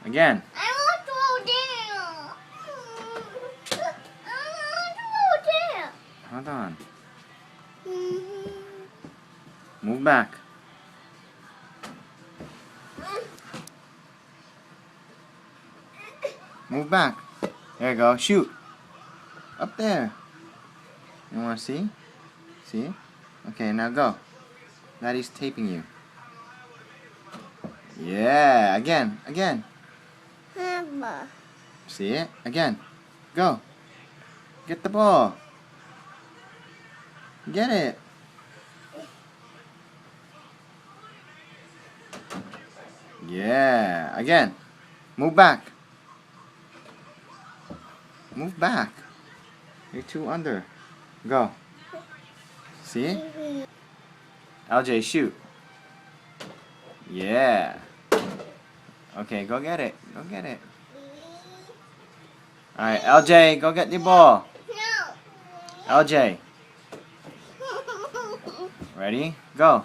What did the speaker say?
Again. I want to go down. I want to go down. Hold on. Move back. Move back. There you go. Shoot. Up there. You want to see? See? Okay, now go. Daddy's taping you. Yeah. Again. Again. See it? Again. Go. Get the ball. Get it. Yeah. Again. Move back. Move back. You're too under. Go. See? LJ, shoot. Yeah. Okay, go get it. Go get it. Alright, LJ, go get the ball. No. LJ. Ready? Go.